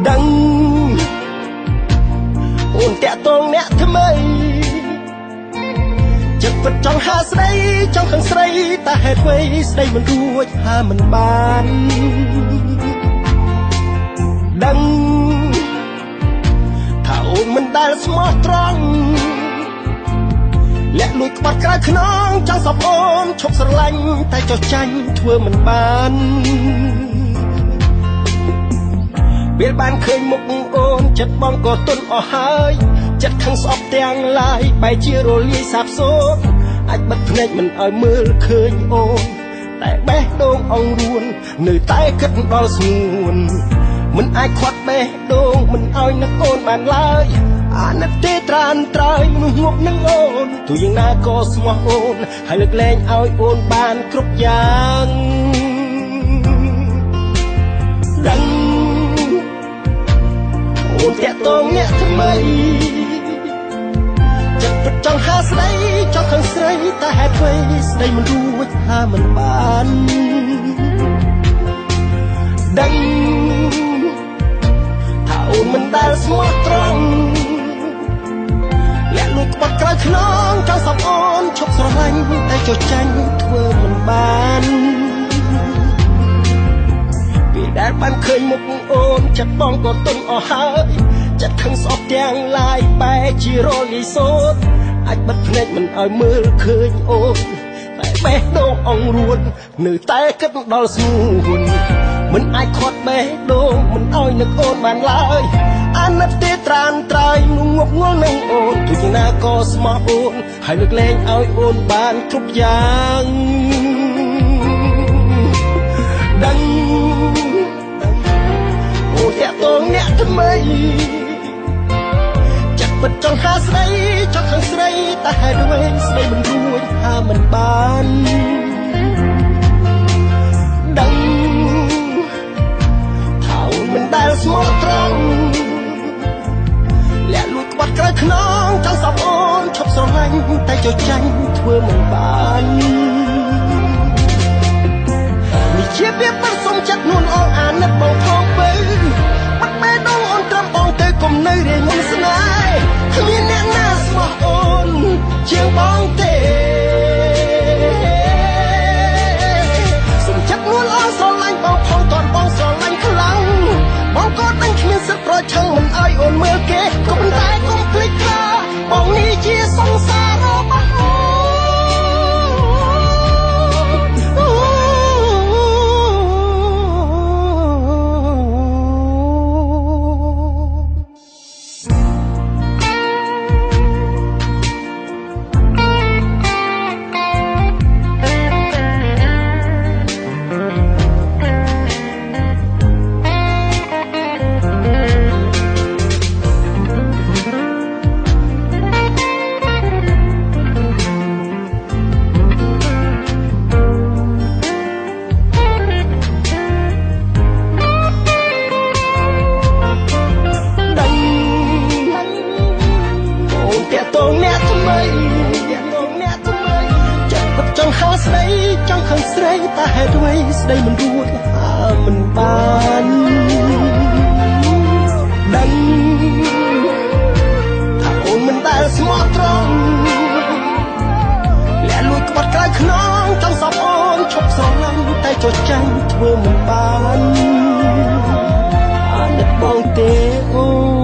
ដឹងអូនតាក់ទងអ្នកថ្មីចិត្តពិតចង់ហាស្ដីចង់ខឹងស្រីតែហេតុអ្វីស្ដីមិនរួចហាមិនបានដឹងថាអូនមិនដែលស្មោះត្រង់លាក់លួចក្បត់ក្រៅខ្នងចង់សពអូនឈប់ស្រឡាញ់តែចោះចាញ់ធ្វើមិនបានពេលបានឃើញមុខអូនចិត្តបងក៏ទន់អស់ហើយចិត្តខឹងស្អប់ទាំងឡាយបែរជារលាយសាបសូន្យអាចបិទភ្នែកមិនឲ្យមើលឃើញអូនតែបេះដូងអង្រួននៅតែគិតដល់ស្ងួនមិនអាចខាត់បេះដូងមិនឲ្យនឹកអូនបានឡើយអាណិតទេត្រានត្រើយមនុស្សងប់នឹងអូនទោះយ៉ាងណាក៏ស្មោះអូនហើយលើកលែងឲ្យអូនបានគ្រប់យ៉ាងដឹងអូនតាក់ទងអ្នកថ្មីចិត្តពិតចង់ហាស្ដីចង់ខឹងស្រីតែហេតុអ្វីស្ដីមិនរួចហាមិនបានដឹងថាអូនមិនដែលស្មោះត្រង់លាក់លួចក្បត់ក្រៅខ្នងចង់សពអូនឈប់ស្រឡាញ់តែចោះចាញ់ធ្វើមិនបានពេលដែលបានឃើញមុខអូនចិត្តបងក៏ទន់អស់ហើយចិត្តខឹងស្អប់ទាំងឡាយបែរជារលាយសូន្យអាចបិទភ្នែកមិនឲ្យមើលឃើញអូនតែបេះដូងអង្រួននៅតែគិតដល់ស្ងួនមិនអាចខាត់បេះដូងមិនឲ្យនឹកអូនបានឡើយអាណិតទេត្រានត្រើយងងប់ងល់នឹងអូនទោះយ៉ាងណាក៏ស្មោះអូនហើយលើកលែងឲ្យអូនបានគ្រប់យ៉ាងដឹងអូនតាក់ទងអ្នកថ្មីចិត្តពិតចង់ហាស្ដីចង់ខឹងស្រីតែហេតុអ្វីស្ដីមិនរួចហាមិនបានដឹងថាអូនមិនដែលស្មោះត្រង់លាក់លួចក្បត់ក្រៅខ្នងចង់សពអូនឈប់ស្រឡាញ់តែចោះចាញ់ធ្វើមិនបាននេះជាវាមិនសមចិត្តនួនអងអាណិតបងផងបើបាត់បេះដូងអូនត្រឹមបងទៅកុំនៅរៀងមុនស្នេហ៍គ្មានអ្នកណាស្មោះអូនជាងបងទេសុំចិត្តនួនអងស្រឡាញ់បងផងតនបងស្រឡាញ់ខ្លាំងបងក៏ដឹងគ្មានសិទ្ធិប្រឆាំងមិនឲ្យអូនមើលគេក៏ប៉ុន្តែកុំភ្លេចថាបងនេះជាសង្សាររបស់អូនចង់ខឹងស្រីតែហេតុអ្វីស្ដីមិនរួចហាមិនបានដឹងថាអូនមិនដែលស្មោះត្រង់លាក់លួចក្បត់ក្រៅខ្នងចង់សពអូនឈប់ស្រឡាញ់តែចោះចាញ់ធ្វើមិនបានអាណិតបងទេអូ